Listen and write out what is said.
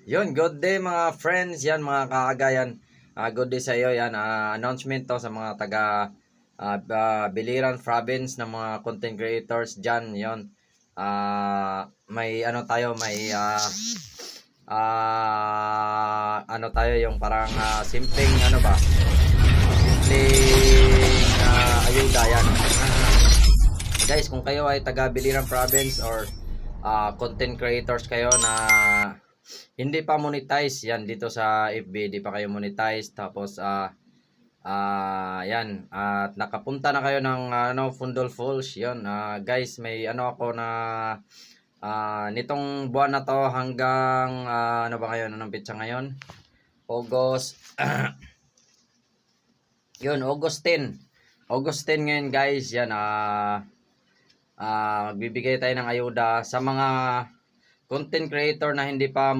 Yun, good day mga friends, yan mga kaagayan. Good day sa iyo yan. Announcement to sa mga taga Biliran province ng mga content creators diyan, yon. May ano tayo, may ano tayo yung parang simpleng ano ba? Simpleng ayuda yan. Guys, kung kayo ay taga Biliran province or content creators kayo na hindi pa monetize yan dito sa FB, di pa kayo monetize, tapos yan, at nakapunta na kayo ng Fundol Falls, yun. Guys, may ano ako na nitong buwan na to hanggang ano ba ngayon, anong pitsa ngayon? August yun, August 10 ngayon guys, yan. Magbibigay tayo ng ayuda sa mga content creator na hindi pa